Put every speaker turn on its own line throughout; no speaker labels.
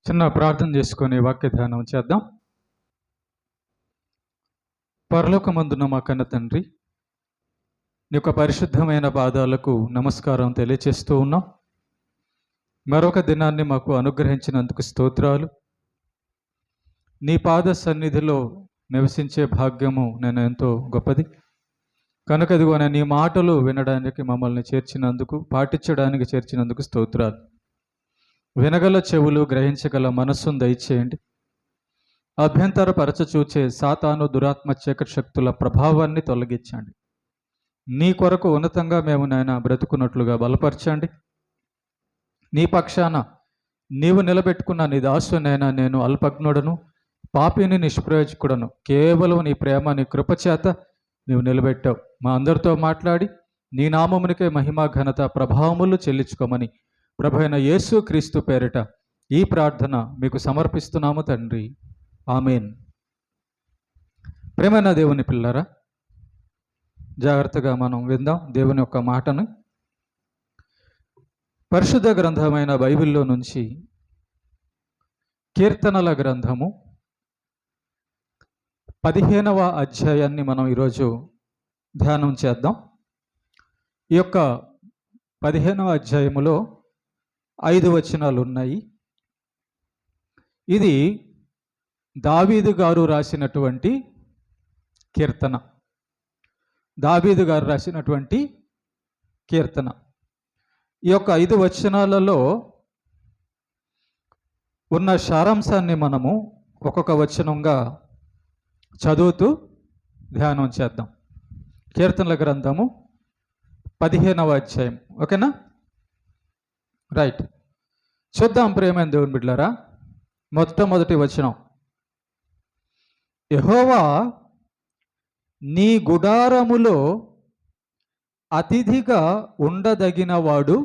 చిన్న ప్రార్థన చేసుకొని వాక్య ధ్యానం చేద్దాం. పరలోకమందున్న మా కన్న తండ్రి, నీ యొక్క పరిశుద్ధమైన పాదాలకు నమస్కారం తెలియచేస్తూ ఉన్నాం. మరొక దినాన్ని మాకు అనుగ్రహించినందుకు స్తోత్రాలు. నీ పాద సన్నిధిలో నివసించే భాగ్యము నేను ఎంతో గొప్పది కనుక ఇదిగోనే నీ మాటలు వినడానికి మమ్మల్ని చేర్చినందుకు, పాటించడానికి చేర్చినందుకు స్తోత్రాలు. వినగల చెవులు, గ్రహించగల మనస్సును దయచేయండి. అభ్యంతరపరచచూచే సాతాను, దురాత్మ, చీకటి శక్తుల ప్రభావాన్ని తొలగించండి. నీ కొరకు ఉన్నతంగా మేము నాయన బ్రతుకున్నట్లుగా బలపరచండి. నీ పక్షాన నీవు నిలబెట్టుకున్న నీ దాసునైనా నేను అల్పజ్ఞుడను, పాపిని, నిష్ప్రయోజకుడను. కేవలం నీ ప్రేమ, నీ కృపచేత నీవు నిలబెట్టావు. మా అందరితో మాట్లాడి నీ నామమునికే మహిమ, ఘనత, ప్రభావములు చెల్లించుకోమని ప్రభువైన యేసు క్రీస్తు పేరిట ఈ ప్రార్థన మీకు సమర్పిస్తున్నాము తండ్రి, ఆమేన్. ప్రేమైన దేవుని పిల్లరా, జాగ్రత్తగా మనం విందాం దేవుని యొక్క మాటను. పరిశుద్ధ గ్రంథమైన బైబిల్లో నుంచి కీర్తనల గ్రంథము 15వ అధ్యాయాన్ని మనం ఈరోజు ధ్యానం చేద్దాం. ఈ యొక్క 15వ అధ్యాయములో 5 వచనాలు ఉన్నాయి. ఇది దావీదు గారు రాసినటువంటి కీర్తన. దావీదు గారు రాసినటువంటి కీర్తన. ఈ యొక్క 5 వచనాలలో ఉన్న సారాంశాన్ని మనము ఒక్కొక్క వచనంగా చదువుతూ ధ్యానం చేద్దాం. కీర్తనల గ్రంథము 15వ అధ్యాయం. ఓకేనా? రైట్, చూద్దాం. ప్రేమైన దేవుని బిడ్డలారా, మొట్టమొదటి వచనం. యెహోవా నీ గుడారములో అతిథిగా ఉండదగినవాడు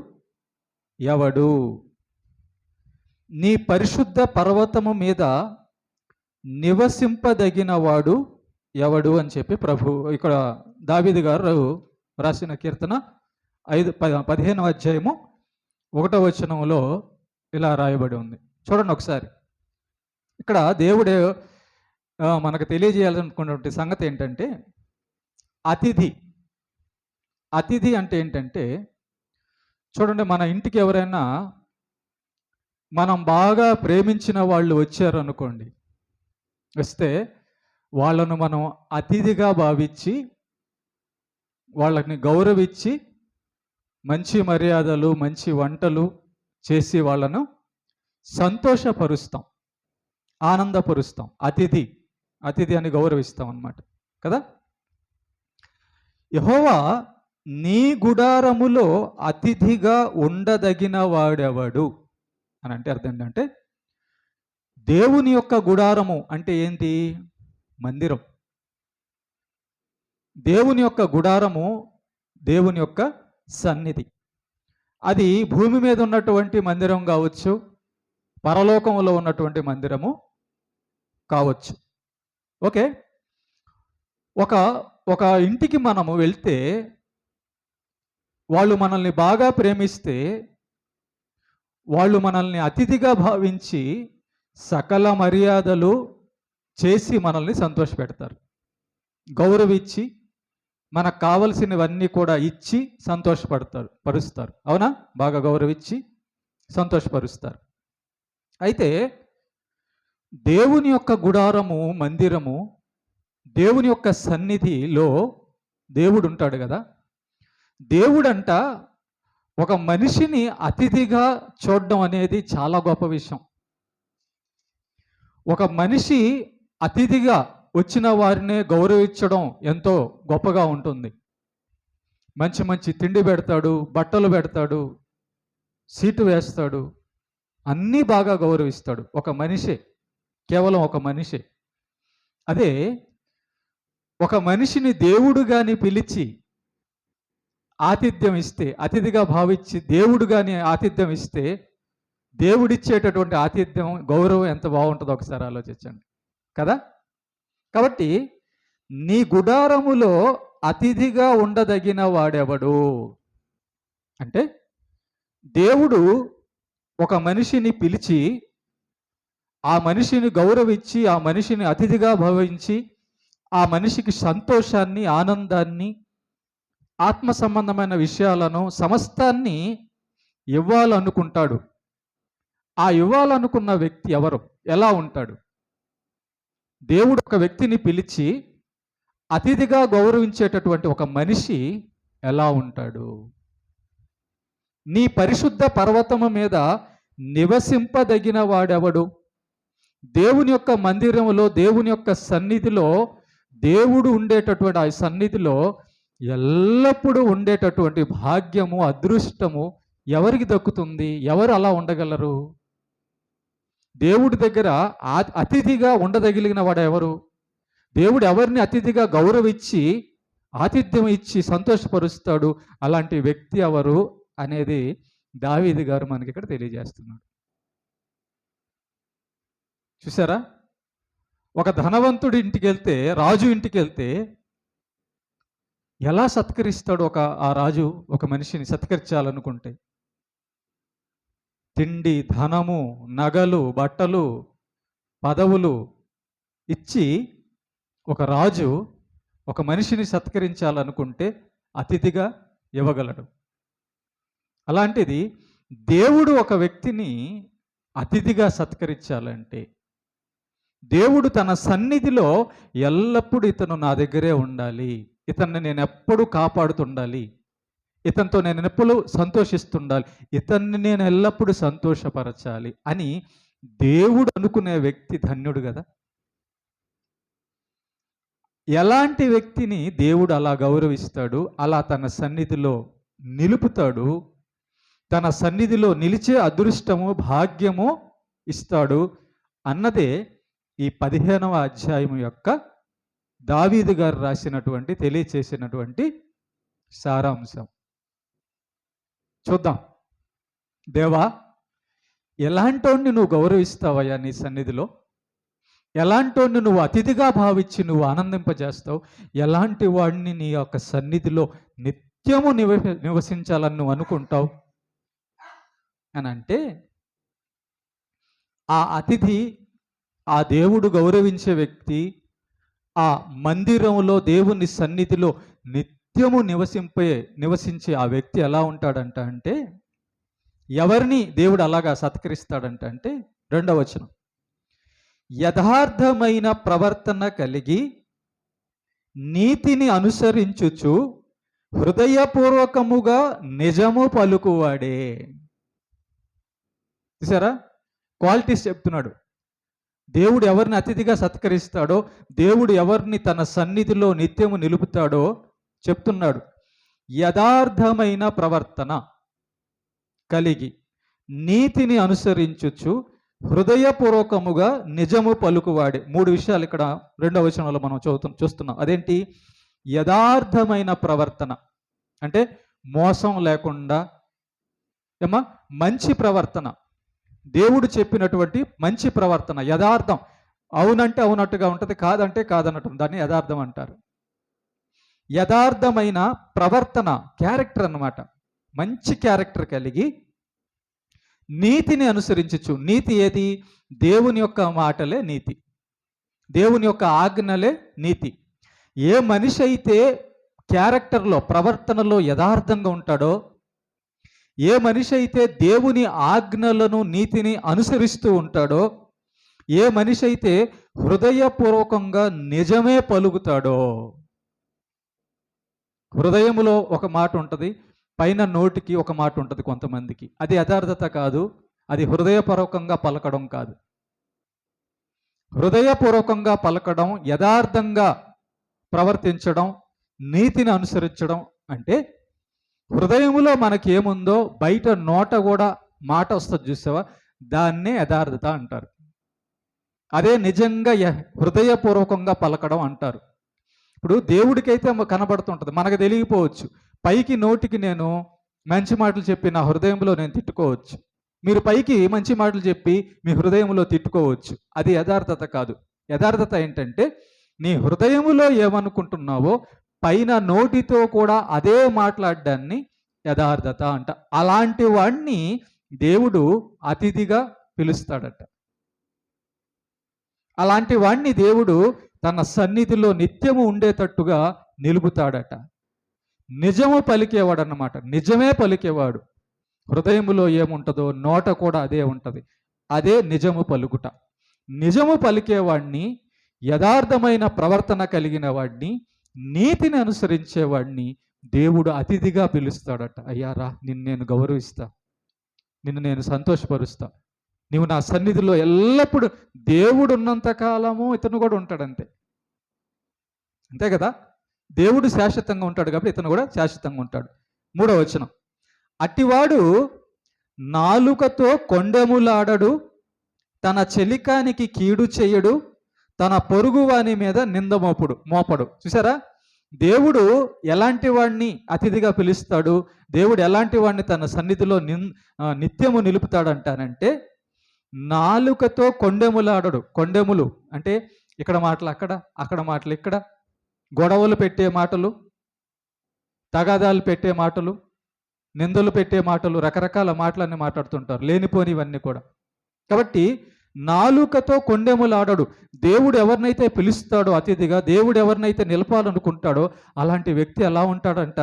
ఎవడు? నీ పరిశుద్ధ పర్వతము మీద నివసింపదగినవాడు ఎవడు అని చెప్పి ప్రభు ఇక్కడ దావీదు గారు రాసిన కీర్తన 15వ అధ్యాయము 1వ వచనంలో ఇలా రాయబడి ఉంది. చూడండి ఒకసారి. ఇక్కడ దేవుడే మనకు తెలియజేయాలనుకున్నటువంటి సంగతి ఏంటంటే, అతిథి. అతిథి అంటే ఏంటంటే, చూడండి, మన ఇంటికి ఎవరైనా మనం బాగా ప్రేమించిన వాళ్ళు వచ్చారు అనుకోండి. వస్తే వాళ్ళను మనం అతిథిగా భావించి, వాళ్ళని గౌరవించి, మంచి మర్యాదలు, మంచి వంటలు చేసి వాళ్ళను సంతోషపరుస్తాం, ఆనందపరుస్తాం. అతిథి అతిథి అని గౌరవిస్తాం అన్నమాట కదా. యెహోవా నీ గుడారములో అతిథిగా ఉండదగిన వాడెవడు అని అంటే అర్థం ఏంటంటే, దేవుని యొక్క గుడారము అంటే ఏంటి? మందిరం. దేవుని యొక్క గుడారము దేవుని యొక్క సన్నిధి. అది భూమి మీద ఉన్నటువంటి మందిరం కావచ్చు, పరలోకంలో ఉన్నటువంటి మందిరము కావచ్చు. ఓకే. ఒక ఇంటికి మనము వెళ్తే, వాళ్ళు మనల్ని బాగా ప్రేమిస్తే, వాళ్ళు మనల్ని అతిథిగా భావించి సకల మర్యాదలు చేసి మనల్ని సంతోషపెడతారు, గౌరవించి మనకు కావలసినవన్నీ కూడా ఇచ్చి పరుస్తారు. అవునా? బాగా గౌరవించి సంతోషపరుస్తారు. అయితే దేవుని యొక్క గుడారము, మందిరము, దేవుని యొక్క సన్నిధిలో దేవుడు ఉంటాడు కదా. దేవుడంట ఒక మనిషిని అతిథిగా చూడడం అనేది చాలా గొప్ప విషయం. ఒక మనిషి అతిథిగా వచ్చిన వారినే గౌరవించడం ఎంతో గొప్పగా ఉంటుంది. మంచి మంచి తిండి పెడతాడు, బట్టలు పెడతాడు, సీటు వేస్తాడు, అన్నీ బాగా గౌరవిస్తాడు. ఒక మనిషే, కేవలం ఒక మనిషే. అదే ఒక మనిషిని దేవుడుగాని పిలిచి ఆతిథ్యం ఇస్తే, అతిథిగా భావించి దేవుడుగాని ఆతిథ్యం ఇస్తే, దేవుడిచ్చేటటువంటి ఆతిథ్యం, గౌరవం ఎంత బాగుంటుందో ఒకసారి ఆలోచించండి కదా. కాబట్టి నీ గుడారములో అతిథిగా ఉండదగిన వాడెవడు అంటే, దేవుడు ఒక మనిషిని పిలిచి ఆ మనిషిని గౌరవించి, ఆ మనిషిని అతిథిగా భావించి, ఆ మనిషికి సంతోషాన్ని, ఆనందాన్ని, ఆత్మ సంబంధమైన విషయాలను సమస్తాన్ని ఇవ్వాలనుకుంటాడు. ఆ ఇవ్వాలనుకున్న వ్యక్తి ఎవరు? ఎలా ఉంటాడు? దేవుడు ఒక వ్యక్తిని పిలిచి అతిథిగా గౌరవించేటటువంటి ఒక మనిషి ఎలా ఉంటాడు? నీ పరిశుద్ధ పర్వతము మీద నివసింపదగిన వాడెవడు? దేవుని యొక్క మందిరములో, దేవుని యొక్క సన్నిధిలో, దేవుడు ఉండేటటువంటి ఆ సన్నిధిలో ఎల్లప్పుడూ ఉండేటటువంటి భాగ్యము, అదృష్టము ఎవరికి దక్కుతుంది? ఎవరు అలా ఉండగలరు? దేవుడి దగ్గర అతిథిగా ఉండదగిలిగిన వాడు ఎవరు? దేవుడు ఎవరిని అతిథిగా గౌరవించి, ఆతిథ్యం ఇచ్చి సంతోషపరుస్తాడు? అలాంటి వ్యక్తి ఎవరు అనేది దావీదు గారు మనకి ఇక్కడ తెలియజేస్తున్నాడు. చూసారా? ఒక ధనవంతుడి ఇంటికి వెళ్తే, రాజు ఇంటికి వెళ్తే ఎలా సత్కరిస్తాడు ఆ రాజు ఒక మనిషిని సత్కరించాలనుకుంటే? తిండి, ధనము, నగలు, బట్టలు, పదవులు ఇచ్చి ఒక రాజు ఒక మనిషిని సత్కరించాలనుకుంటే అతిథిగా ఇవ్వగలడు. అలాంటిది దేవుడు ఒక వ్యక్తిని అతిథిగా సత్కరించాలంటే, దేవుడు తన సన్నిధిలో ఎల్లప్పుడూ ఇతను నా దగ్గరే ఉండాలి, ఇతన్ని నేను ఎప్పుడూ కాపాడుతుండాలి, ఇతనితో నేను ఎప్పుడు సంతోషిస్తుండాలి, ఇతన్ని నేను ఎల్లప్పుడూ సంతోషపరచాలి అని దేవుడు అనుకునే వ్యక్తి ధన్యుడు కదా. ఎలాంటి వ్యక్తిని దేవుడు అలా గౌరవిస్తాడు, అలా తన సన్నిధిలో నిలుపుతాడు, తన సన్నిధిలో నిలిచే అదృష్టము, భాగ్యము ఇస్తాడు అన్నదే ఈ 15వ అధ్యాయం యొక్క దావీదు గారు రాసినటువంటి, తెలియచేసినటువంటి సారాంశం. చూద్దాం. దేవా, ఎలాంటోడిని నువ్వు గౌరవిస్తావయ్యా నీ సన్నిధిలో? ఎలాంటోడిని నువ్వు అతిథిగా భావించి నువ్వు ఆనందింపజేస్తావు? ఎలాంటి వాడిని నీ యొక్క సన్నిధిలో నిత్యము నివసించాలని నువ్వు అనుకుంటావు అని అంటే, ఆ అతిథి, ఆ దేవుడు గౌరవించే వ్యక్తి, ఆ మందిరంలో దేవుని సన్నిధిలో నిత్యము నివసించే ఆ వ్యక్తి ఎలా ఉంటాడంట అంటే, ఎవరిని దేవుడు అలాగా సత్కరిస్తాడంట అంటే, 2వ వచనం, యథార్థమైన ప్రవర్తన కలిగి నీతిని అనుసరించుచు హృదయపూర్వకముగా నిజము పలుకువాడే. చూసారా? క్వాలిటీస్ చెప్తున్నాడు. దేవుడు ఎవరిని అతిథిగా సత్కరిస్తాడో, దేవుడు ఎవరిని తన సన్నిధిలో నిత్యము నిలుపుతాడో చెప్తున్నాడు. యథార్థమైన ప్రవర్తన కలిగి నీతిని అనుసరించుచు హృదయపూర్వకముగా నిజము పలుకువాడే. 3 విషయాలు ఇక్కడ 2వ వచనంలో మనం చూస్తున్నాం. అదేంటి? యథార్థమైన ప్రవర్తన అంటే మోసం లేకుండా, మంచి ప్రవర్తన, దేవుడు చెప్పినటువంటి మంచి ప్రవర్తన, యథార్థం. అవునంటే అవునట్టుగా ఉంటుంది, కాదంటే కాదన్నట్టు, దాన్ని యథార్థం అంటారు. యథార్థమైన ప్రవర్తన, క్యారెక్టర్ అన్నమాట. మంచి క్యారెక్టర్ కలిగి నీతిని అనుసరించచ్చు. నీతి ఏది? దేవుని యొక్క మాటలే నీతి, దేవుని యొక్క ఆజ్ఞలే నీతి. ఏ మనిషి అయితే క్యారెక్టర్లో, ప్రవర్తనలో యథార్థంగా ఉంటాడో, ఏ మనిషి అయితే దేవుని ఆజ్ఞలను, నీతిని అనుసరిస్తూ ఉంటాడో, ఏ మనిషి అయితే హృదయపూర్వకంగా నిజమే పలుకుతాడో. హృదయములో ఒక మాట ఉంటుంది, పైన నోటికి ఒక మాట ఉంటుంది కొంతమందికి. అది యథార్థత కాదు, అది హృదయపూర్వకంగా పలకడం కాదు. హృదయపూర్వకంగా పలకడం, యథార్థంగా ప్రవర్తించడం, నీతిని అనుసరించడం అంటే, హృదయములో మనకేముందో బయట నోట కూడా మాట వస్తుంది చూసావా, దాన్నే యథార్థత అంటారు. అదే నిజంగా హృదయపూర్వకంగా పలకడం అంటారు. ఇప్పుడు దేవుడికైతే కనబడుతుంటుంది, మనకు తెలియకపోవచ్చు. పైకి నోటికి నేను మంచి మాటలు చెప్పి నా హృదయంలో నేను తిట్టుకోవచ్చు. మీరు పైకి మంచి మాటలు చెప్పి మీ హృదయంలో తిట్టుకోవచ్చు. అది యథార్థత కాదు. యథార్థత ఏంటంటే, నీ హృదయములో ఏమనుకుంటున్నావో పైన నోటితో కూడా అదే మాట్లాడడాన్ని యథార్థత అంట. అలాంటి వాడిని దేవుడు అతిథిగా పిలుస్తాడట. అలాంటి వాణ్ణి దేవుడు తన సన్నిధిలో నిత్యము ఉండేటట్టుగా నిలుపుతాడట. నిజము పలికేవాడు అన్నమాట. నిజమే పలికేవాడు. హృదయములో ఏముంటుందో నోట కూడా అదే ఉంటుంది. అదే నిజము పలుకుట. నిజము పలికేవాడిని, యథార్థమైన ప్రవర్తన కలిగిన వాడిని, నీతిని అనుసరించేవాడిని దేవుడు అతిథిగా పిలుస్తాడట. అయ్యారా, నిన్ను నేను గౌరవిస్తా, నిన్ను నేను సంతోషపరుస్తా, నీవు నా సన్నిధిలో ఎల్లప్పుడూ. దేవుడు ఉన్నంత కాలము ఇతను కూడా ఉంటాడంతే. అంతే కదా. దేవుడు శాశ్వతంగా ఉంటాడు కాబట్టి ఇతను కూడా శాశ్వతంగా ఉంటాడు. 3వ వచనం, అట్టివాడు నాలుకతో కొండెములాడడు, తన చెలికానికి కీడు చేయడు, తన పొరుగువాని మీద నింద మోపడు. చూసారా, దేవుడు ఎలాంటి వాడిని అతిథిగా పిలుస్తాడు, దేవుడు ఎలాంటి వాడిని తన సన్నిధిలో నిత్యము నిలుపుతాడంటానంటే, నాలుకతో కొండెములాడడు. కొండెములు అంటే ఇక్కడ మాటలు అక్కడ, అక్కడ మాటలు ఇక్కడ, గొడవలు పెట్టే మాటలు, తగాదాలు పెట్టే మాటలు, నిందలు పెట్టే మాటలు, రకరకాల మాటలన్నీ మాట్లాడుతుంటారు, లేనిపోనివన్నీ కూడా. కాబట్టి నాలుకతో కొండెములాడడు. దేవుడు ఎవరినైతే పిలుస్తాడో అతిథిగా, దేవుడు ఎవరినైతే నిలపాలనుకుంటాడో అలాంటి వ్యక్తి ఎలా ఉంటాడంట,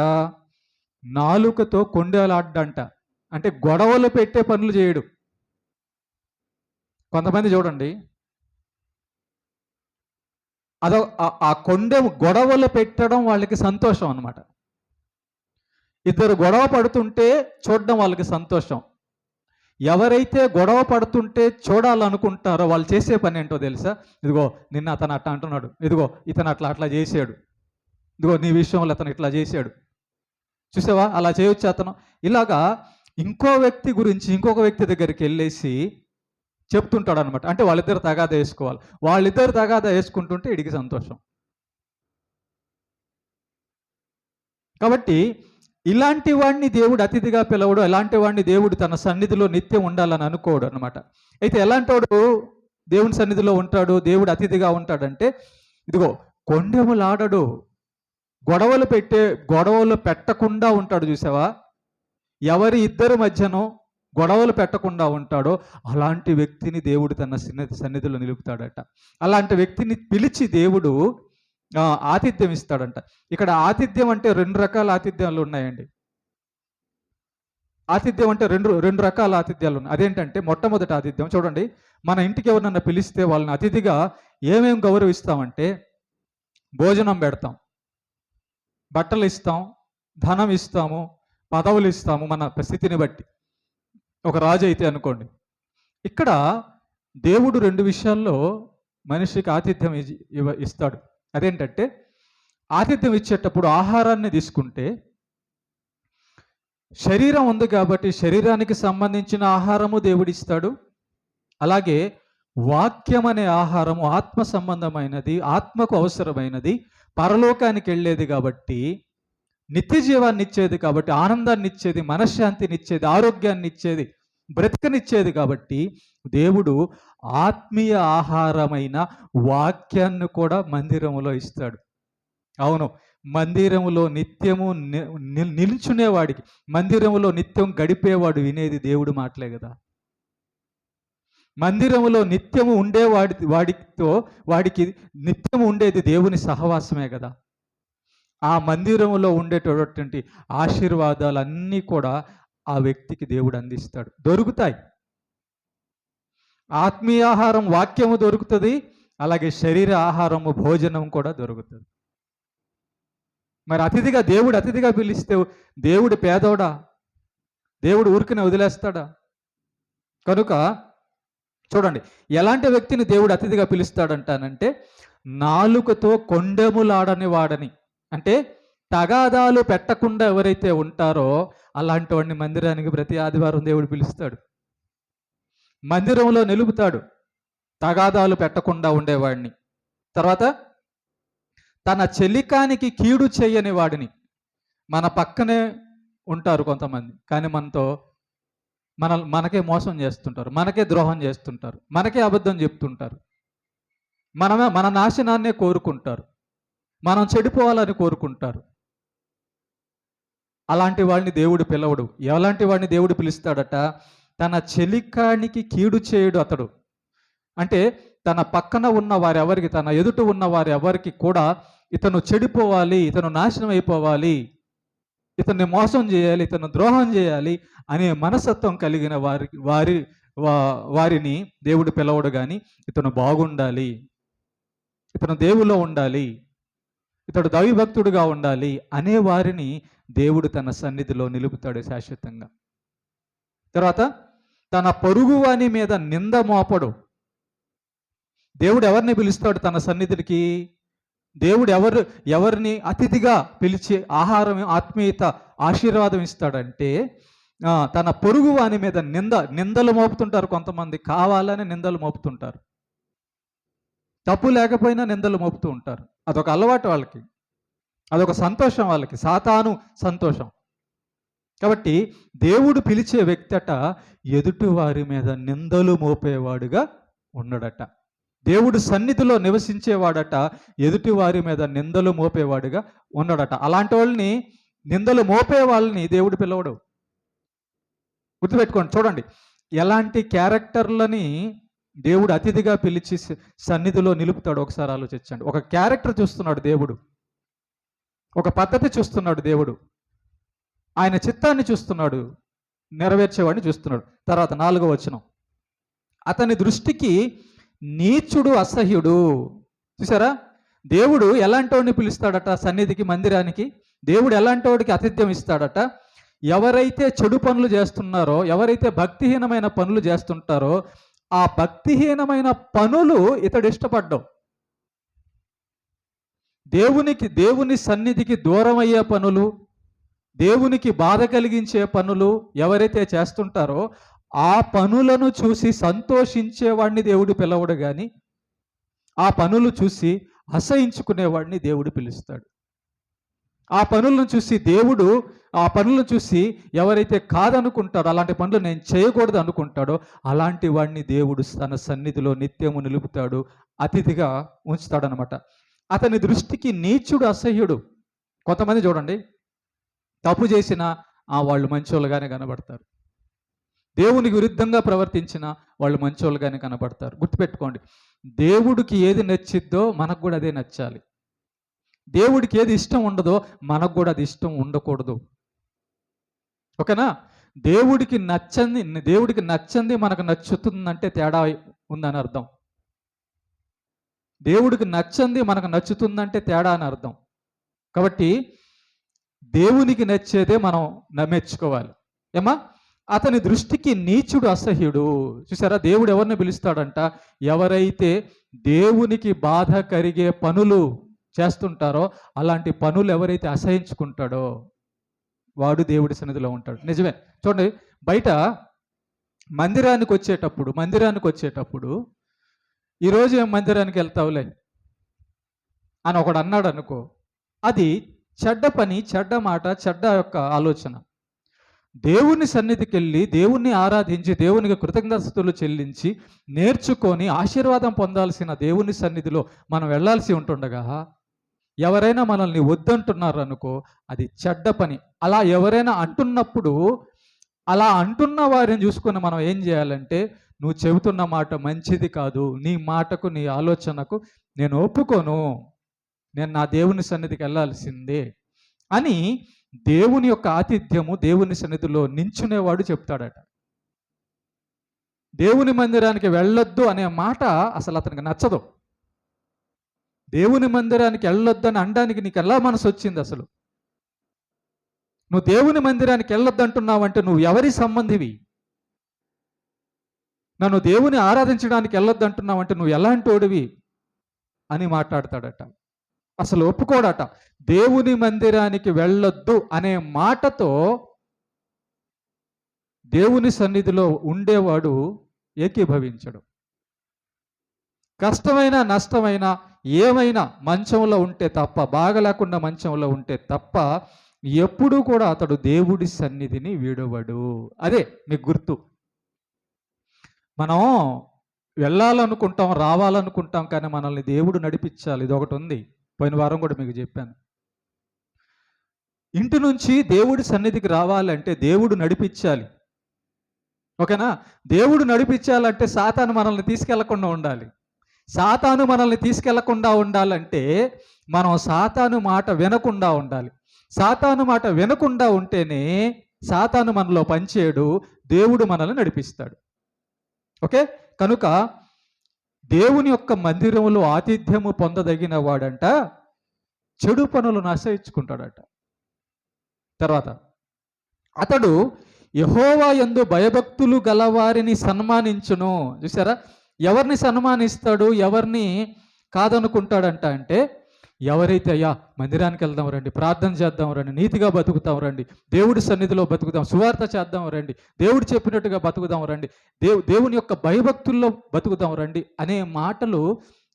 నాలుకతో కొండెలాడ్డంట. అంటే గొడవలు పెట్టే పనులు చేయడు. కొంతమంది చూడండి, అదో ఆ గొడవలు పెట్టడం వాళ్ళకి సంతోషం అన్నమాట. ఇద్దరు గొడవ పడుతుంటే చూడడం వాళ్ళకి సంతోషం. ఎవరైతే గొడవ పడుతుంటే చూడాలనుకుంటారో వాళ్ళు చేసే పని ఏంటో తెలుసా? ఇదిగో నిన్న అతను అట్లా అంటున్నాడు, ఇదిగో ఇతను అట్లా చేసాడు, ఇదిగో నీ విషయంలో అతను ఇట్లా చేశాడు, చూసావా అలా చేయొచ్చు అతను. ఇలాగా ఇంకో వ్యక్తి గురించి ఇంకొక వ్యక్తి దగ్గరికి వెళ్ళేసి చెప్తుంటాడు అనమాట. అంటే వాళ్ళిద్దరు తగాదా వేసుకోవాలి. వాళ్ళిద్దరు తగాదా వేసుకుంటుంటే ఇడికి సంతోషం. కాబట్టి ఇలాంటి వాడిని దేవుడు అతిథిగా పిలవడు. ఎలాంటి వాడిని దేవుడు తన సన్నిధిలో నిత్యం ఉండాలని అనుకోడు అనమాట. అయితే ఎలాంటి వాడు దేవుని సన్నిధిలో ఉంటాడు, దేవుడు అతిథిగా ఉంటాడంటే, ఇదిగో కొండెములాడడు, గొడవలు పెట్టకుండా ఉంటాడు. చూసావా, ఎవరి ఇద్దరి మధ్యనో గొడవలు పెట్టకుండా ఉంటాడో అలాంటి వ్యక్తిని దేవుడు తన సన్నిధిలో నిలుపుతాడట. అలాంటి వ్యక్తిని పిలిచి దేవుడు ఆతిథ్యం ఇస్తాడంట. ఇక్కడ ఆతిథ్యం అంటే 2 రకాల ఆతిథ్యాలు ఉన్నాయండి. ఆతిథ్యం అంటే రెండు రకాల ఆతిథ్యాలు ఉన్నాయి. అదేంటంటే, మొట్టమొదటి ఆతిథ్యం చూడండి, మన ఇంటికి ఎవరినన్నా పిలిస్తే వాళ్ళని అతిథిగా ఏమేమి గౌరవిస్తామంటే, భోజనం పెడతాం, బట్టలు ఇస్తాం, ధనం ఇస్తాము, పదవులు ఇస్తాము మన స్థితిని బట్టి. ఒక రాజు అయితే అనుకోండి. ఇక్కడ దేవుడు 2 విషయాల్లో మనిషికి ఆతిథ్యం ఇస్తాడు. అదేంటంటే, ఆతిథ్యం ఇచ్చేటప్పుడు ఆహారాన్ని తీసుకుంటే, శరీరం ఉంది కాబట్టి శరీరానికి సంబంధించిన ఆహారము దేవుడిస్తాడు. అలాగే వాక్యం అనే ఆహారము ఆత్మ సంబంధమైనది, ఆత్మకు అవసరమైనది, పరలోకానికి వెళ్ళేది కాబట్టి, నిత్య జీవాన్ని ఇచ్చేది కాబట్టి, ఆనందాన్ని ఇచ్చేది, మనశ్శాంతిని ఇచ్చేది, ఆరోగ్యాన్ని ఇచ్చేది, బ్రతికనిచ్చేది కాబట్టి దేవుడు ఆత్మీయ ఆహారమైన వాక్యాన్ని కూడా మందిరములో ఇస్తాడు. అవును, మందిరములో నిత్యము నిల్చునేవాడికి, మందిరములో నిత్యం గడిపేవాడు వినేది దేవుడి మాటలే కదా. మందిరములో నిత్యము వాడికి నిత్యము ఉండేది దేవుని సహవాసమే కదా. ఆ మందిరములో ఉండేటటువంటి ఆశీర్వాదాలన్నీ కూడా ఆ వ్యక్తికి దేవుడు అందిస్తాడు, దొరుకుతాయి. ఆత్మీయ ఆహారం వాక్యము దొరుకుతుంది, అలాగే శరీర ఆహారము భోజనం కూడా దొరుకుతుంది. మరి దేవుడు అతిథిగా పిలిస్తే దేవుడు పేదోడా? దేవుడు ఊరికనే వదిలేస్తాడా? కనుక చూడండి, ఎలాంటి వ్యక్తిని దేవుడు అతిథిగా పిలుస్తాడంటానంటే, నాలుకతో కొండెములాడని వాడని. అంటే తగాదాలు పెట్టకుండా ఎవరైతే ఉంటారో అలాంటి వాడిని మందిరానికి ప్రతి ఆదివారం దేవుడు పిలుస్తాడు, మందిరంలో నిలుపుతాడు, తగాదాలు పెట్టకుండా ఉండేవాడిని. తర్వాత తన చెలికానికి కీడు చేయని వాడిని. మన పక్కనే ఉంటారు కొంతమంది, కానీ మనకే మోసం చేస్తుంటారు, మనకే ద్రోహం చేస్తుంటారు, మనకే అబద్ధం చెప్తుంటారు, మన నాశనాన్నే కోరుకుంటారు, మనం చెడిపోవాలని కోరుకుంటారు. అలాంటి వాడిని దేవుడు పిలవడు. ఎలాంటి వాడిని దేవుడు పిలుస్తాడట? తన చెలికానికి కీడు చేయడు అతడు. అంటే తన పక్కన ఉన్న వారెవరికి, తన ఎదుట ఉన్న వారెవరికి కూడా ఇతను చెడిపోవాలి, ఇతను నాశనం అయిపోవాలి, ఇతన్ని మోసం చేయాలి, ఇతను ద్రోహం చేయాలి అనే మనస్తత్వం కలిగిన వారిని దేవుడు పిలవడు. కానీ ఇతను బాగుండాలి, ఇతను దేవుల్లో ఉండాలి, ఇతడు దైవభక్తుడుగా ఉండాలి అనే వారిని దేవుడు తన సన్నిధిలో నిలుపుతాడు శాశ్వతంగా. తర్వాత తన పొరుగువాని మీద నింద మోపడు. దేవుడు ఎవరిని పిలుస్తాడు తన సన్నిధికి? దేవుడు ఎవరిని అతిథిగా పిలిచి ఆహారం, ఆత్మీయత, ఆశీర్వాదం ఇస్తాడంటే తన పొరుగువాని మీద నిందలు మోపుతుంటారు. కొంతమంది కావాలని నిందలు మోపుతుంటారు, తప్పు లేకపోయినా నిందలు మోపుతూ ఉంటారు. అదొక అలవాటు వాళ్ళకి, అదొక సంతోషం వాళ్ళకి, సాతాను సంతోషం. కాబట్టి దేవుడు పిలిచే వ్యక్తట ఎదుటి వారి మీద నిందలు మోపేవాడుగా ఉండడట. దేవుడు సన్నిధిలో నివసించేవాడట ఎదుటి వారి మీద నిందలు మోపేవాడుగా ఉండడట. అలాంటి వాళ్ళని, నిందలు మోపే వాళ్ళని దేవుడు పిలవడు. గుర్తుపెట్టుకోండి. చూడండి, ఎలాంటి క్యారెక్టర్లని దేవుడు అతిథిగా పిలిచి సన్నిధిలో నిలుపుతాడు ఒకసారి ఆలోచించండి. ఒక క్యారెక్టర్ చూస్తున్నాడు దేవుడు, ఒక పద్ధతి చూస్తున్నాడు దేవుడు, ఆయన చిత్తాన్ని చూస్తున్నాడు, నెరవేర్చేవాడిని చూస్తున్నాడు. తర్వాత 4వ వచనం, అతని దృష్టికి నీచుడు అసహ్యుడు. చూసారా, దేవుడు ఎలాంటి వాడిని పిలుస్తాడట సన్నిధికి, మందిరానికి? దేవుడు ఎలాంటి వాడికి ఆతిథ్యం ఇస్తాడట? ఎవరైతే చెడు పనులు చేస్తున్నారో, ఎవరైతే భక్తిహీనమైన పనులు చేస్తుంటారో ఆ భక్తిహీనమైన పనులు ఇతడు ఇష్టపడ్డావు. దేవుని సన్నిధికి దూరం అయ్యే పనులు, దేవునికి బాధ కలిగించే పనులు ఎవరైతే చేస్తుంటారో ఆ పనులను చూసి సంతోషించేవాడిని దేవుడు పిలవడు. కానీ ఆ పనులు చూసి అసహించుకునేవాడిని దేవుడు పిలుస్తాడు. ఆ పనులను చూసి ఎవరైతే కాదనుకుంటాడో, అలాంటి పనులు నేను చేయకూడదు అనుకుంటాడో అలాంటి వాడిని దేవుడు తన సన్నిధిలో నిత్యము నిలుపుతాడు, అతిథిగా ఉంచుతాడనమాట. అతని దృష్టికి నీచుడు అసహ్యుడు. కొంతమంది చూడండి, తప్పు చేసినా వాళ్ళు మంచోళ్ళుగానే కనబడతారు, దేవునికి విరుద్ధంగా ప్రవర్తించిన వాళ్ళు మంచోళ్ళుగానే కనబడతారు. గుర్తుపెట్టుకోండి, దేవుడికి ఏది నచ్చిద్దో మనకు కూడా అదే నచ్చాలి. దేవుడికి ఏది ఇష్టం ఉండదో మనకు కూడా అది ఇష్టం ఉండకూడదు. ఓకేనా? దేవుడికి నచ్చంది మనకు నచ్చుతుందంటే తేడా ఉందని అర్థం. దేవుడికి నచ్చంది మనకు నచ్చుతుందంటే తేడా అని అర్థం. కాబట్టి దేవునికి నచ్చేదే మనం మెచ్చుకోవాలి. ఏమా? అతని దృష్టికి నీచుడు అసహ్యుడు. చూసారా, దేవుడు ఎవరిని పిలుస్తాడంట? ఎవరైతే దేవునికి బాధ కలిగే పనులు చేస్తుంటారో, అలాంటి పనులు ఎవరైతే అసహించుకుంటాడో వాడు దేవుడి సన్నిధిలో ఉంటాడు. నిజమే. చూడండి, బయట మందిరానికి వచ్చేటప్పుడు ఈరోజు ఏం మందిరానికి వెళ్తావులే అని ఒకడు అన్నాడు అనుకో, అది చెడ్డ పని, చెడ్డ మాట, చెడ్డ యొక్క ఆలోచన. దేవుని సన్నిధికి వెళ్ళి దేవుణ్ణి ఆరాధించి దేవునికి కృతజ్ఞతలు చెల్లించి నేర్చుకొని ఆశీర్వాదం పొందాల్సిన దేవుని సన్నిధిలో మనం వెళ్ళాల్సి ఉంటుండగా ఎవరైనా మనల్ని వద్దంటున్నారు అనుకో, అది చెడ్డ పని. అలా ఎవరైనా అంటున్నప్పుడు అలా అంటున్న వారిని చూసుకొని మనం ఏం చేయాలంటే, నువ్వు చెబుతున్న మాట మంచిది కాదు, నీ మాటకు, నీ ఆలోచనకు నేను ఒప్పుకోను, నేను నా దేవుని సన్నిధికి వెళ్ళాల్సిందే అని దేవుని యొక్క ఆతిథ్యము దేవుని సన్నిధిలో నించునేవాడు చెప్తాడట. దేవుని మందిరానికి వెళ్ళొద్దు అనే మాట అసలు అతనికి నచ్చదు. దేవుని మందిరానికి వెళ్ళొద్దు అని అనడానికి నీకు ఎలా మనసు వచ్చింది? అసలు నువ్వు దేవుని మందిరానికి వెళ్ళొద్దు అంటున్నావంటే నువ్వు ఎవరి సంబంధివి? నన్ను దేవుని ఆరాధించడానికి వెళ్ళొద్దు అంటున్నావంటే నువ్వు ఎలాంటి వాడివి అని మాట్లాడతాడట. అసలు ఒప్పుకోడట. దేవుని మందిరానికి వెళ్ళొద్దు అనే మాటతో దేవుని సన్నిధిలో ఉండేవాడు ఏకీభవించడు. కష్టమైన, నష్టమైన, ఏమైనా మంచంలో ఉంటే తప్ప, బాగలేకుండా మంచంలో ఉంటే తప్ప ఎప్పుడూ కూడా అతడు దేవుడి సన్నిధిని వీడవడు. అదే మీకు గుర్తు. మనం వెళ్ళాలనుకుంటాం, రావాలనుకుంటాం, కానీ మనల్ని దేవుడు నడిపించాలి. ఇది ఒకటి ఉంది. పోయిన వారం కూడా మీకు చెప్పాను. ఇంటి నుంచి దేవుడి సన్నిధికి రావాలంటే దేవుడు నడిపించాలి. ఓకేనా? దేవుడు నడిపించాలంటే సాతాను మనల్ని తీసుకెళ్లకుండా ఉండాలి. సాతాను మనల్ని తీసుకెళ్లకుండా ఉండాలంటే మనం సాతాను మాట వినకుండా ఉండాలి. సాతాను మాట వినకుండా ఉంటేనే సాతాను మనలో పనిచేయడు, దేవుడు మనల్ని నడిపిస్తాడు. ఓకే? కనుక దేవుని యొక్క మందిరంలో ఆతిథ్యము పొందదగిన వాడంట చెడు పనులను ఆశ్రయించుకుంటాడట. తర్వాత అతడు యెహోవా యందు భయభక్తులు గలవారిని సన్మానించును. చూసారా? ఎవరిని సన్మానిస్తాడు, ఎవరిని కాదనుకుంటాడంట అంటే, ఎవరైతే అయ్యా మందిరానికి వెళ్దాం రండి, ప్రార్థన చేద్దాం రండి, నీతిగా బతుకుతాం రండి, దేవుడి సన్నిధిలో బతుకుదాం, సువార్త చేద్దాం రండి, దేవుడు చెప్పినట్టుగా బతుకుదాం రండి, దేవుని యొక్క భయభక్తుల్లో బతుకుదాం రండి అనే మాటలు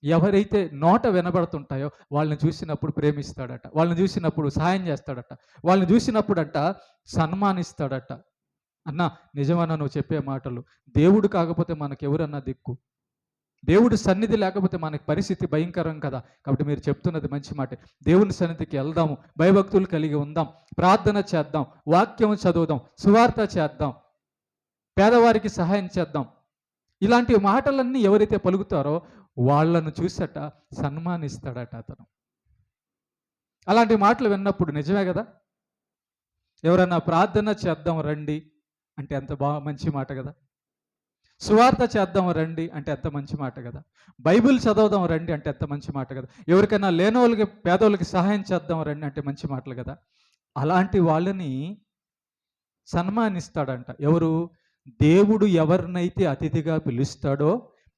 ఎవరైతే నోట వినబడుతుంటాయో వాళ్ళని చూసినప్పుడు ప్రేమిస్తాడట, వాళ్ళని చూసినప్పుడు సహాయం చేస్తాడట, వాళ్ళని చూసినప్పుడంట సన్మానిస్తాడట. అన్నా నిజమన్నా నువ్వు చెప్పే మాటలు, దేవుడు కాకపోతే మనకెవరన్నా దిక్కు, దేవుడి సన్నిధి లేకపోతే మనకి పరిస్థితి భయంకరం కదా. కాబట్టి మీరు చెప్తున్నది మంచి మాట. దేవుని సన్నిధికి వెళ్దాము, భయభక్తులు కలిగి ఉందాం, ప్రార్థన చేద్దాం, వాక్యం చదువుదాం, సువార్త చేద్దాం, పేదవారికి సహాయం చేద్దాం. ఇలాంటి మాటలన్నీ ఎవరైతే పలుకుతారో వాళ్ళను చూసట సన్మానిస్తాడట అతను. అలాంటి మాటలు విన్నప్పుడు నిజమే కదా. ఎవరన్నా ప్రార్థన చేద్దాం రండి అంటే ఎంత మంచి మాట కదా. సువార్త చేద్దాం రండి అంటే ఎంత మంచి మాట కదా. బైబిల్ చదవదాం రండి అంటే ఎంత మంచి మాట కదా. ఎవరికైనా లేనోళ్ళకి పేదోళ్ళకి సహాయం చేద్దాం రండి అంటే మంచి మాటలు కదా. అలాంటి వాళ్ళని సన్మానిస్తాడంట. ఎవరు? దేవుడు ఎవరినైతే అతిథిగా పిలుస్తాడో,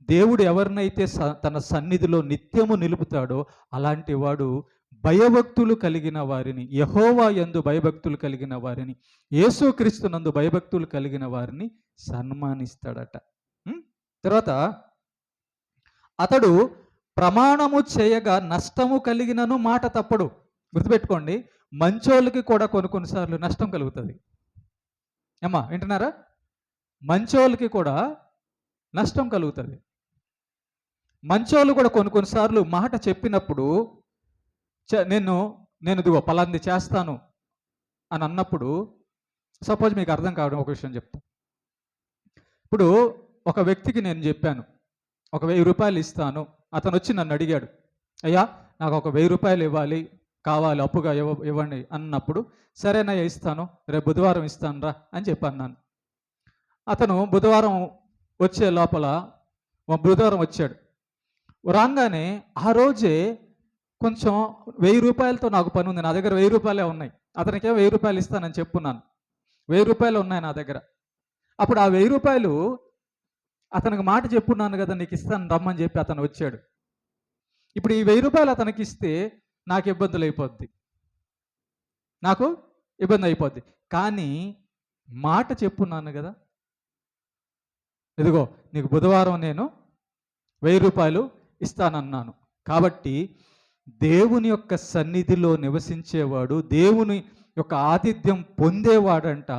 దేవుడు ఎవరినైతే తన సన్నిధిలో నిత్యము నిలుపుతాడో అలాంటి వాడు భయభక్తులు కలిగిన వారిని, యెహోవా యందు భయభక్తులు కలిగిన వారిని, యేసుక్రీస్తునందు భయభక్తులు కలిగిన వారిని సన్మానిస్తాడట. తర్వాత అతడు ప్రమాణము చేయగా నష్టము కలిగినను మాట తప్పడు. గుర్తుపెట్టుకోండి, మంచోళ్ళకి కూడా కొన్నిసార్లు నష్టం కలుగుతుంది. ఏమ్మా వింటున్నారా? మంచోళ్ళకి కూడా నష్టం కలుగుతుంది. మంచోళ్ళు కూడా కొన్నిసార్లు మాట చెప్పినప్పుడు నేను ఇదిగో పలాంది చేస్తాను అని అన్నప్పుడు, సపోజ్ మీకు అర్థం కావడం ఒక విషయం చెప్తా. ఇప్పుడు ఒక వ్యక్తికి నేను చెప్పాను, ఒక 1000 రూపాయలు ఇస్తాను. అతను వచ్చి నన్ను అడిగాడు, అయ్యా నాకు ఒక 1000 రూపాయలు ఇవ్వాలి, కావాలి, అప్పుగా ఇవ్వండి అన్నప్పుడు, సరేనయ్యా ఇస్తాను, రేపు బుధవారం ఇస్తాను రా అని చెప్పాను నేను. అతను బుధవారం వచ్చే లోపల బుధవారం వచ్చాడు. రాగానే ఆ రోజే కొంచెం 1000 రూపాయలతో నాకు పని ఉంది, నా దగ్గర 1000 రూపాయలే ఉన్నాయి, అతనికే 1000 రూపాయలు ఇస్తానని చెప్పున్నాను. 1000 రూపాయలు ఉన్నాయి నా దగ్గర. అప్పుడు ఆ 1000 రూపాయలు అతనికి మాట చెప్పున్నాను కదా, నీకు ఇస్తాను రమ్మని చెప్పి అతను వచ్చాడు. ఇప్పుడు ఈ 1000 రూపాయలు అతనికి ఇస్తే నాకు ఇబ్బంది అయిపోద్ది. కానీ మాట చెప్పున్నాను కదా, ఇదిగో నీకు బుధవారం నేను 1000 రూపాయలు ఇస్తానన్నాను. కాబట్టి దేవుని యొక్క సన్నిధిలో నివసించేవాడు, దేవుని యొక్క ఆతిథ్యం పొందేవాడంట,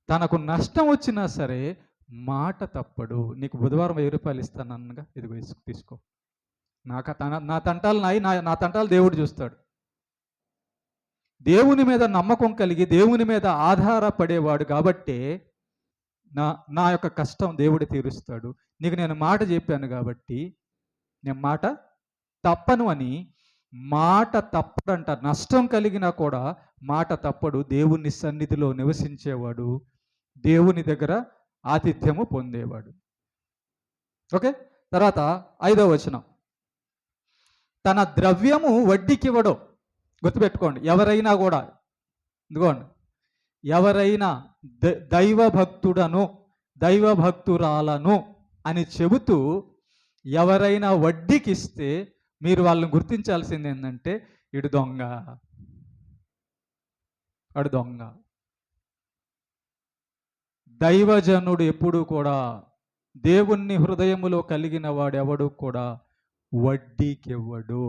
తనకు నష్టం వచ్చినా సరే మాట తప్పడు. నీకు బుధవారం 1000 రూపాయలు ఇస్తానన్నగా, ఇదిగో తీసుకో. నా తంటాలు నా తంటాలు దేవుడు చూస్తాడు. దేవుని మీద నమ్మకం కలిగి దేవుని మీద ఆధారపడేవాడు కాబట్టే నా యొక్క కష్టం దేవుడు తీరుస్తాడు. నీకు నేను మాట చెప్పాను కాబట్టి నేను మాట తప్పను అని. మాట తప్పడంట, నష్టం కలిగినా కూడా మాట తప్పడు. దేవుని సన్నిధిలో నివసించేవాడు, దేవుని దగ్గర ఆతిథ్యము పొందేవాడు. ఓకే. తర్వాత 5వ వచనం, తన ద్రవ్యము వడ్డీకివ్వడు. గుర్తుపెట్టుకోండి, ఎవరైనా కూడా ఇదిగోండి, ఎవరైనా దైవభక్తుడను దైవభక్తురాలను అని చెబుతూ ఎవరైనా వడ్డీకి ఇస్తే మీరు వాళ్ళని గుర్తించాల్సింది ఏంటంటే, ఇడు దొంగ, అడు దొంగ. దైవజనుడు ఎప్పుడు కూడా, దేవుణ్ణి హృదయములో కలిగిన వాడు ఎవడు కూడా వడ్డీకివ్వడు.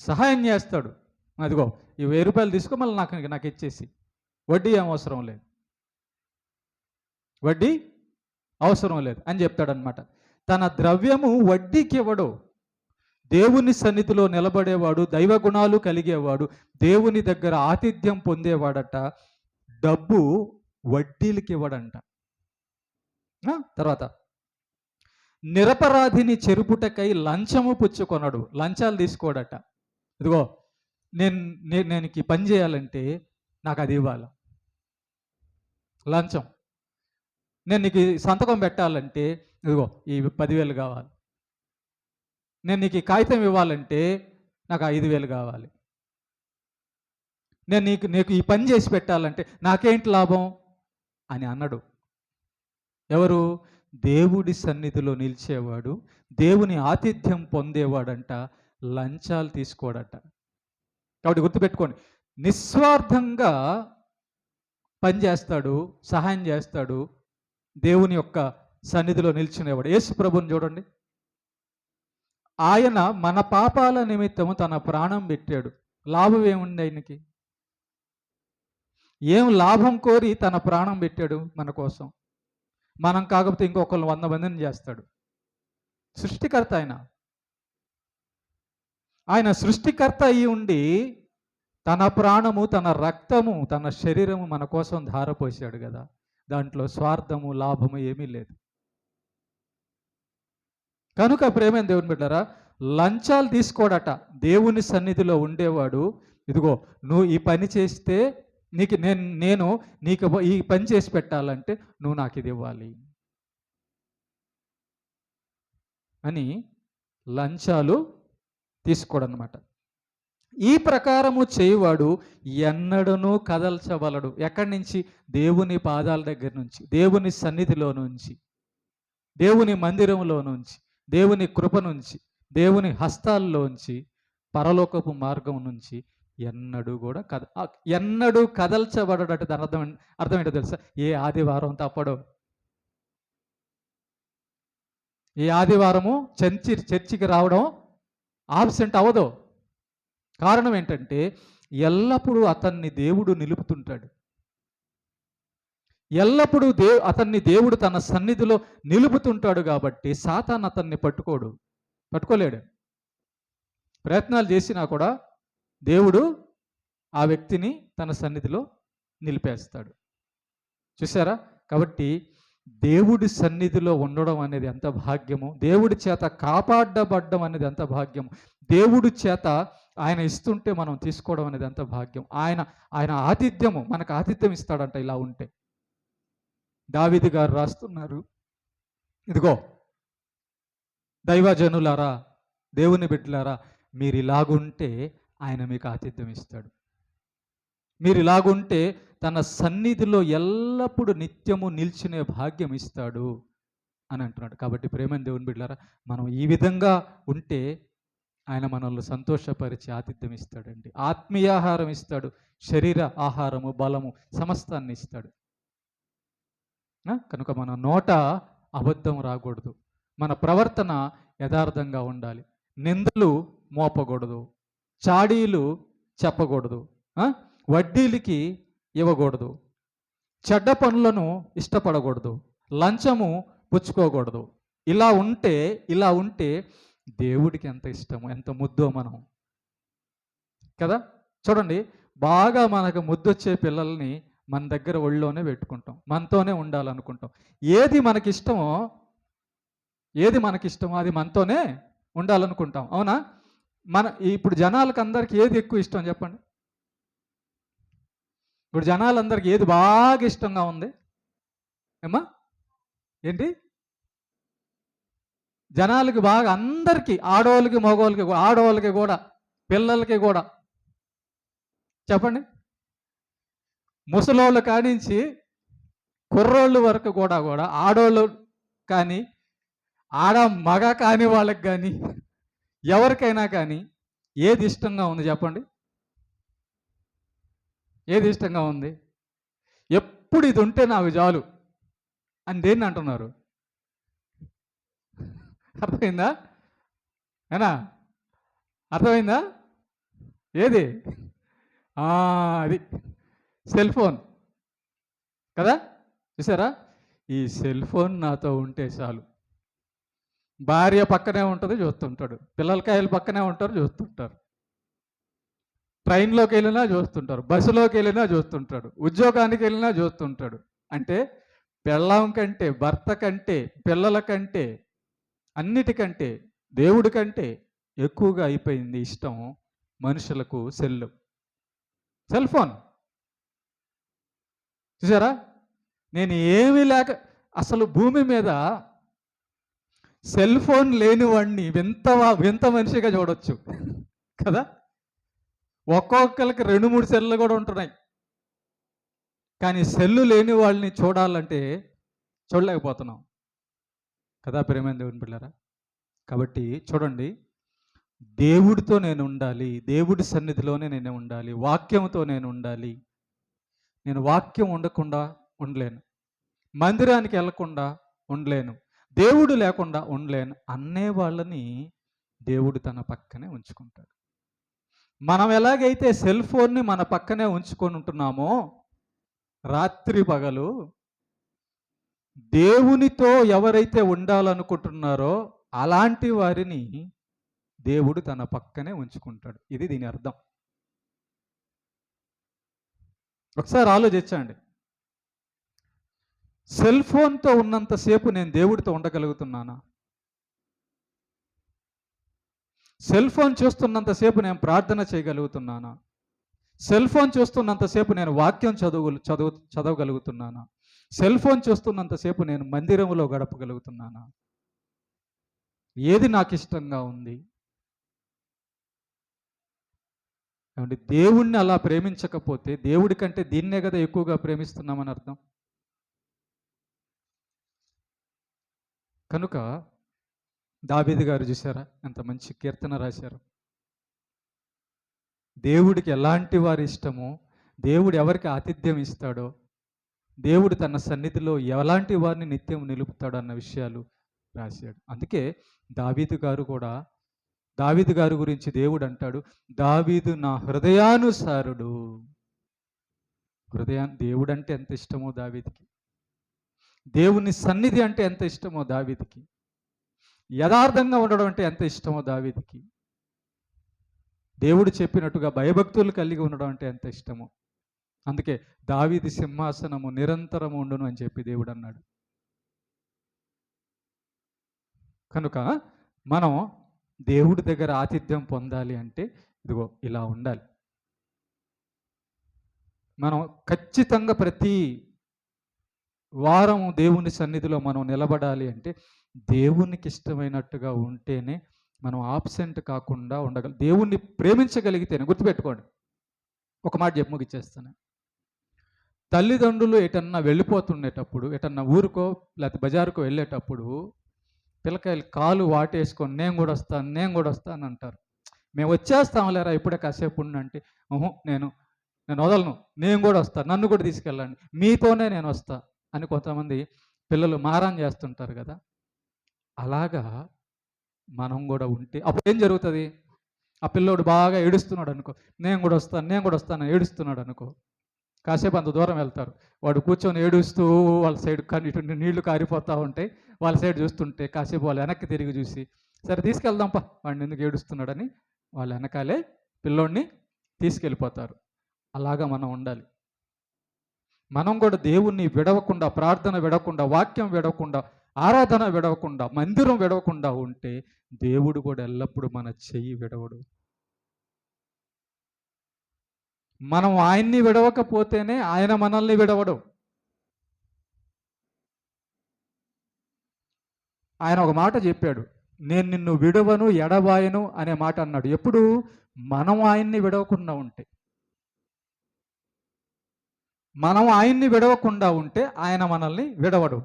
సహాయం చేస్తాడు. అదిగో ఈ 1000 రూపాయలు తీసుకో, మళ్ళీ నాకు ఇచ్చేసి, వడ్డీ ఏం అవసరం లేదు అని చెప్తాడనమాట. తన ద్రవ్యము వడ్డీకి ఇవ్వడు. దేవుని సన్నిధిలో నిలబడేవాడు, దైవ గుణాలు కలిగేవాడు, దేవుని దగ్గర ఆతిథ్యం పొందేవాడట, డబ్బు వడ్డీలకి ఇవ్వడంట. తర్వాత నిరపరాధిని చెరుపుటకై లంచము పుచ్చుకొనడు. లంచాలు తీసుకోడట. ఇదిగో నేను ఈ పని చేయాలంటే నాకు అది ఇవ్వాలి, లంచం. నేను నీకు సంతకం పెట్టాలంటే ఇదిగో ఈ 10,000 కావాలి. నేను నీకు ఈ కాగితం ఇవ్వాలంటే నాకు 5,000 కావాలి. నేను నీకు ఈ పని చేసి పెట్టాలంటే నాకేంటి లాభం అని అన్నాడు. ఎవరు? దేవుడి సన్నిధిలో నిలిచేవాడు, దేవుని ఆతిథ్యం పొందేవాడంట, లంచాలు తీసుకోడట. కాబట్టి గుర్తుపెట్టుకోండి, నిస్వార్థంగా పనిచేస్తాడు, సహాయం చేస్తాడు, దేవుని యొక్క సన్నిధిలో నిల్చునేవాడు. యేసు ప్రభుని చూడండి, ఆయన మన పాపాల నిమిత్తము తన ప్రాణం పెట్టాడు. లాభం ఏముంది ఆయనకి? ఏం లాభం కోరి తన ప్రాణం పెట్టాడు మన కోసం? మనం కాకపోతే ఇంకొకళ్ళు 100 మందిని చేస్తాడు. సృష్టికర్త ఆయన సృష్టికర్త అయి ఉండి తన ప్రాణము, తన రక్తము, తన శరీరము మన కోసం ధారపోసాడు కదా. దాంట్లో స్వార్థము, లాభము ఏమీ లేదు. కనుక ప్రేమైన దేవుని బిడ్డలారా, లంచాలు తీసుకోడట. దేవుని సన్నిధిలో ఉండేవాడు, ఇదిగో నువ్వు ఈ పని చేస్తే నేను నీకు ఈ పని చేసి పెట్టాలంటే నువ్వు నాకు ఇది ఇవ్వాలి అని లంచాలు తీసుకోడనమాట. ఈ ప్రకారము చేయువాడు ఎన్నడనూ కదల్చవలడు. ఎక్కడి నుంచి? దేవుని పాదాల దగ్గర నుంచి, దేవుని సన్నిధిలో నుంచి, దేవుని మందిరంలో నుంచి, దేవుని కృప నుంచి, దేవుని హస్తాల్లోంచి, పరలోకపు మార్గం నుంచి ఎన్నడూ కదల్చబడట. దాని అర్థం ఏంటో తెలుసా? ఏ ఆదివారం తప్పడు. ఏ ఆదివారము చర్చికి రావడం ఆబ్సెంట్ అవ్వదు. కారణం ఏంటంటే ఎల్లప్పుడూ అతన్ని దేవుడు నిలుపుతుంటాడు. ఎల్లప్పుడూ అతన్ని దేవుడు తన సన్నిధిలో నిలుపుతుంటాడు. కాబట్టి సాతాను అతన్ని పట్టుకోలేడు. ప్రయత్నాలు చేసినా కూడా దేవుడు ఆ వ్యక్తిని తన సన్నిధిలో నిలిపేస్తాడు. చూసారా? కాబట్టి దేవుడి సన్నిధిలో ఉండడం అనేది ఎంత భాగ్యము, దేవుడి చేత కాపాడబడ్డం అనేది ఎంత భాగ్యము, దేవుడి చేత ఆయన ఇస్తుంటే మనం తీసుకోవడం అనేది ఎంత భాగ్యం. ఆయన ఆతిథ్యము, మనకు ఆతిథ్యం ఇస్తాడంట ఇలా ఉంటే. దావీదు గారు రాస్తున్నారు, ఇదిగో దైవజనులారా, దేవుని బిడ్డలారా, మీరు ఇలాగుంటే ఆయన మీకు ఆతిథ్యం ఇస్తాడు. మీరు ఇలాగుంటే తన సన్నిధిలో ఎల్లప్పుడూ నిత్యము నిల్చునే భాగ్యం ఇస్తాడు అని అంటున్నాడు. కాబట్టి ప్రేమని దేవుని బిడ్డలారా, మనం ఈ విధంగా ఉంటే ఆయన మనల్ని సంతోషపరిచి ఆతిథ్యం ఇస్తాడండి. ఆత్మీయాహారం ఇస్తాడు, శరీర ఆహారము, బలము, సమస్తాన్ని ఇస్తాడు. కనుక మన నోట అబద్ధం రాకూడదు, మన ప్రవర్తన యథార్థంగా ఉండాలి, నిందలు మోపకూడదు, చాడీలు చెప్పకూడదు, వడ్డీలకి ఇవ్వకూడదు, చెడ్డ పనులను ఇష్టపడకూడదు, లంచము పుచ్చుకోకూడదు. ఇలా ఉంటే దేవుడికి ఎంత ఇష్టమో, ఎంత ముద్దో మనం కదా. చూడండి, బాగా మనకు ముద్దొచ్చే పిల్లల్ని మన దగ్గర ఒళ్ళోనే పెట్టుకుంటాం, మనతోనే ఉండాలనుకుంటాం. ఏది మనకిష్టమో అది మనతోనే ఉండాలనుకుంటాం. అవునా? ఇప్పుడు జనాలకు అందరికి ఏది ఎక్కువ ఇష్టం చెప్పండి? ఇప్పుడు జనాలందరికీ ఏది బాగా ఇష్టంగా ఉంది? ఏమ్మా? ఏంటి? జనాలకి బాగా, అందరికీ, ఆడవాళ్ళకి, మగవాళ్ళకి, ఆడవాళ్ళకి కూడా, పిల్లలకి కూడా చెప్పండి, ముసలోళ్ళు కానించి కుర్రోళ్ళు వరకు కూడా ఆడవాళ్ళు కానీ, మగ కాని వాళ్ళకి కానీ, ఎవరికైనా కానీ ఏది ఇష్టంగా ఉంది చెప్పండి? ఏది ఇష్టంగా ఉంది? ఎప్పుడు ఇది ఉంటే నాకు చాలు అని దేన్ని అంటున్నారు? అర్థమైందా? అర్థమైందా? ఏది? అది సెల్ ఫోన్ కదా. చూసారా? ఈ సెల్ ఫోన్ నాతో ఉంటే చాలు. భార్య పక్కనే ఉంటుంది, చూస్తుంటాడు, పిల్లలకాయలు పక్కనే ఉంటారు, చూస్తుంటారు. ట్రైన్లోకి వెళ్ళినా చూస్తుంటారు, బస్సులోకి వెళ్ళినా చూస్తుంటాడు, ఉద్యోగానికి వెళ్ళినా చూస్తుంటాడు. అంటే పెళ్ళాం కంటే, భర్త కంటే, పిల్లల కంటే, అన్నిటికంటే, దేవుడి కంటే ఎక్కువగా అయిపోయింది ఇష్టం మనుషులకు సెల్ ఫోన్. చూసారా? నేను ఏమీ లేక అసలు భూమి మీద సెల్ ఫోన్ లేని వాడిని వింత మనిషిగా చూడొచ్చు కదా. ఒక్కొక్కరికి 2-3 సెల్లు కూడా ఉంటున్నాయి. కానీ సెల్లు లేని వాళ్ళని చూడాలంటే చూడలేకపోతున్నాం కదా ప్రియమైన దేవుని బిడ్డలారా. కాబట్టి చూడండి, దేవుడితో నేను ఉండాలి, దేవుడి సన్నిధిలోనే నేను ఉండాలి, వాక్యంతో నేను ఉండాలి. నేను వాక్యం ఉండకుండా ఉండలేను, మందిరానికి వెళ్లకుండా ఉండలేను, దేవుడు లేకుండా ఉండలేను అనే వాళ్ళని దేవుడు తన పక్కనే ఉంచుకుంటాడు. మనం ఎలాగైతే సెల్ ఫోన్ని మన పక్కనే ఉంచుకొని ఉంటున్నామో రాత్రి పగలు, దేవునితో ఎవరైతే ఉండాలనుకుంటున్నారో అలాంటి వారిని దేవుడు తన పక్కనే ఉంచుకుంటాడు. ఇది దీని అర్థం. ఒకసారి ఆలోచించండి. సెల్ ఫోన్తో ఉన్నంతసేపు నేను దేవుడితో ఉండగలుగుతున్నానా? సెల్ ఫోన్ చూస్తున్నంతసేపు నేను ప్రార్థన చేయగలుగుతున్నానా? సెల్ ఫోన్ చూస్తున్నంతసేపు నేను వాక్యం చదవగలుగుతున్నానా? సెల్ ఫోన్ చూస్తున్నంతసేపు నేను మందిరంలో గడపగలుగుతున్నానా? ఏది నాకు ఇష్టంగా ఉంది? ఏమంటే దేవుణ్ణి అలా ప్రేమించకపోతే దేవుడి కంటే దీన్నే కదా ఎక్కువగా ప్రేమిస్తున్నామని అర్థం. కనుక దావీదు గారు చూసారా ఎంత మంచి కీర్తన రాశారు. దేవుడికి ఎలాంటి వారి ఇష్టమో, దేవుడు ఎవరికి ఆతిథ్యం ఇస్తాడో, దేవుడు తన సన్నిధిలో ఎలాంటి వారిని నిత్యం నిలుపుతాడు అన్న విషయాలు రాశాడు. అందుకే దావీదు గారి గురించి దేవుడు అంటాడు, దావీదు నా హృదయానుసారుడు. దేవుడు అంటే ఎంత ఇష్టమో దావీదుకి, దేవుని సన్నిధి అంటే ఎంత ఇష్టమో దావీదుకి, యథార్థంగా ఉండడం అంటే ఎంత ఇష్టమో దావీదుకి, దేవుడు చెప్పినట్టుగా భయభక్తులు కలిగి ఉండడం అంటే ఎంత ఇష్టమో. అందుకే దావీదు సింహాసనము నిరంతరము ఉండును అని చెప్పి దేవుడు అన్నాడు. కనుక మనం దేవుడి దగ్గర ఆతిథ్యం పొందాలి అంటే ఇదిగో ఇలా ఉండాలి. మనం ఖచ్చితంగా ప్రతి వారం దేవుని సన్నిధిలో మనం నిలబడాలి అంటే దేవునికి ఇష్టమైనట్టుగా ఉంటేనే మనం ఆబ్సెంట్ కాకుండా ఉండగలం. దేవుణ్ణి ప్రేమించగలిగితేనే, గుర్తుపెట్టుకోండి, ఒక మాట చెప్పి ముగిచ్చేస్తాను. తల్లిదండ్రులు ఎటన్నా వెళ్ళిపోతుండేటప్పుడు, ఎటన్నా ఊరుకో లేకపోతే బజారుకో వెళ్ళేటప్పుడు పిల్లకాయలు కాలు వాటేసుకొని నేను కూడా వస్తాను అంటారు. మేము వచ్చేస్తాం లేరా ఇప్పుడే కాసేపు ఉండంటే, నేను వదలను, నేను కూడా వస్తాను, నన్ను కూడా తీసుకెళ్ళండి, మీతోనే నేను వస్తా అని కొంతమంది పిల్లలు మారం చేస్తుంటారు కదా. అలాగా మనం కూడా ఉంటే అప్పుడు ఏం జరుగుతుంది? ఆ పిల్లోడు బాగా ఏడుస్తున్నాడు అనుకో, నేను కూడా వస్తాను ఏడుస్తున్నాడు అనుకో, కాసేపు అంత దూరం వెళ్తారు. వాడు కూర్చొని ఏడుస్తూ వాళ్ళ సైడ్ ఇటు నీళ్లు కారిపోతూ ఉంటాయి. వాళ్ళ సైడ్ చూస్తుంటే కాసేపు వాళ్ళు వెనక్కి తిరిగి చూసి, సరే తీసుకెళ్దాంపా వాడిని ఎందుకు ఏడుస్తున్నాడని వాళ్ళ వెనకాలే పిల్లోడిని తీసుకెళ్ళిపోతారు. అలాగా మనం ఉండాలి. మనం కూడా దేవుణ్ణి విడవకుండా, ప్రార్థన విడవకుండా, వాక్యం విడవకుండా, ఆరాధన విడవకుండా, మందిరం విడవకుండా ఉంటే దేవుడు కూడా ఎల్లప్పుడూ మన చెయ్యి విడవడు. మనం ఆయన్ని విడవకపోతేనే ఆయన మనల్ని విడవడు. ఆయన ఒక మాట చెప్పాడు, నేను నిన్ను విడవను ఎడబాయను అనే మాట అన్నాడు. ఎప్పుడు? మనం ఆయన్ని విడవకుండా ఉంటే. మనం ఆయన్ని విడవకుండా ఉంటే ఆయన మనల్ని విడవడు.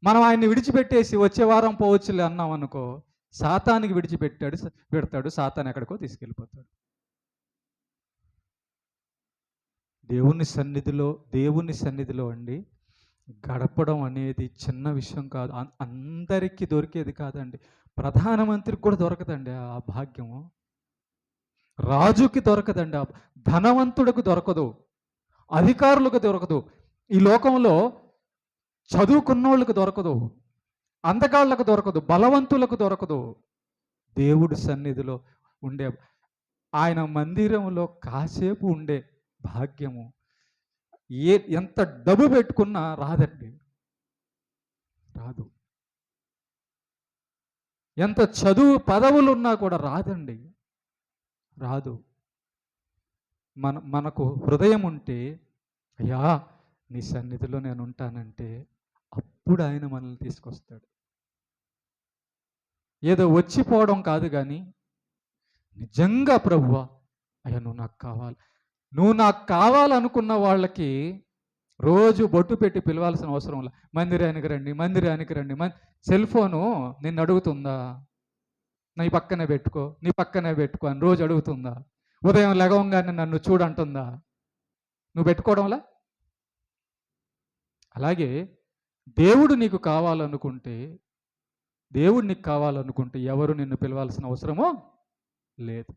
మనం ఆయన్ని విడిచిపెట్టేసి వచ్చే వారం పోవచ్చులే అన్నాం అనుకో, సాతానికి పెడతాడు, సాతాను ఎక్కడికో తీసుకెళ్ళిపోతాడు. దేవుని సన్నిధిలో అండి గడపడం అనేది చిన్న విషయం కాదు. అందరికీ దొరికేది కాదండి. ప్రధానమంత్రికి కూడా దొరకదండి ఆ భాగ్యము. రాజుకి దొరకదండి, ధనవంతుడికి దొరకదు, అధికారులకు దొరకదు, ఈ లోకంలో చదువుకున్నోళ్ళకు దొరకదు, అందగాళ్లకు దొరకదు, బలవంతులకు దొరకదు. దేవుడి సన్నిధిలో ఉండే ఆయన మందిరంలో కాసేపు ఉండే భాగ్యము ఎంత డబ్బు పెట్టుకున్నా రాదండి. రాదు. ఎంత చదువు పదవులున్నా కూడా రాదండి. రాదు. మనకు హృదయం ఉంటే, అయ్యా నీ సన్నిధిలో నేను ఉంటానంటే అప్పుడు ఆయన మనల్ని తీసుకొస్తాడు. ఏదో వచ్చిపోవడం కాదు కానీ, నిజంగా ప్రభువా అయ్యా నువ్వు నాకు కావాలి, నువ్వు నాకు కావాలనుకున్న వాళ్ళకి రోజు బొట్టు పెట్టి పిలవాల్సిన అవసరం లేదు. మందిరానికి రండి, మందిరానికి రండి. సెల్ ఫోను నిన్ను అడుగుతుందా? నీ పక్కనే పెట్టుకో, నీ పక్కనే పెట్టుకో అని రోజు అడుగుతుందా? ఉదయం లెగవంగానే నన్ను చూడంటుందా? నువ్వు పెట్టుకోవడంలా? అలాగే దేవుడు నీకు కావాలనుకుంటే, దేవుడు నీకు కావాలనుకుంటే ఎవరు నిన్ను పిలవాల్సిన అవసరమో లేదు.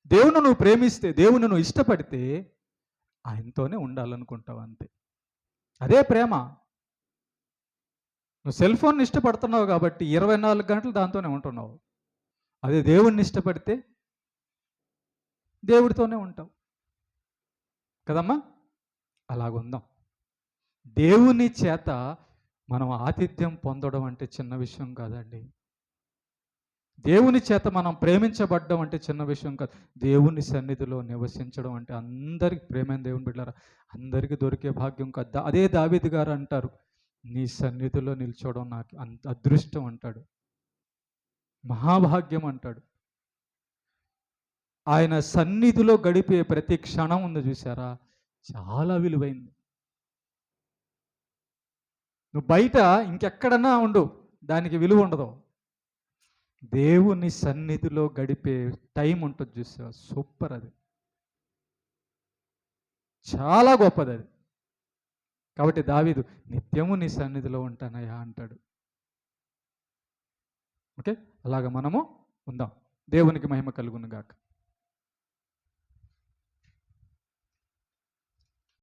దేవుని నువ్వు ప్రేమిస్తే, దేవుని నువ్వు ఇష్టపడితే ఆయనతోనే ఉండాలనుకుంటావు అంతే. అదే ప్రేమ. నువ్వు సెల్ ఫోన్ని ఇష్టపడుతున్నావు కాబట్టి 24 గంటలు దాంతోనే ఉంటున్నావు. అదే దేవుణ్ణి ఇష్టపడితే దేవుడితోనే ఉంటావు కదమ్మా. అలాగుందాం. దేవుని చేత మనం ఆతిథ్యం పొందడం అంటే చిన్న విషయం కాదండి. దేవుని చేత మనం ప్రేమించబడ్డం అంటే చిన్న విషయం కాదు. దేవుని సన్నిధిలో నివసించడం అంటే అందరికి, ప్రేమైన దేవుని బిడ్డలారా, అందరికీ దొరికే భాగ్యం కాదు. అదే దావీదు గారు అంటారు, నీ సన్నిధిలో నిల్చోవడం నాకు అంత అదృష్టం అంటాడు, మహాభాగ్యం అంటాడు. ఆయన సన్నిధిలో గడిపే ప్రతి క్షణం ఉంది చూసారా, చాలా విలువైంది. నువ్వు బయట ఇంకెక్కడన్నా ఉండు, దానికి విలువ ఉండదు. దేవుని సన్నిధిలో గడిపే టైం ఉంటుంది చూసావా, సూపర్. అది చాలా గొప్పది అది. కాబట్టి దావీదు నిత్యము నీ సన్నిధిలో ఉంటానయ్యా అంటాడు. ఓకే, అలాగ మనము ఉందాం. దేవునికి మహిమ కలుగును గాక.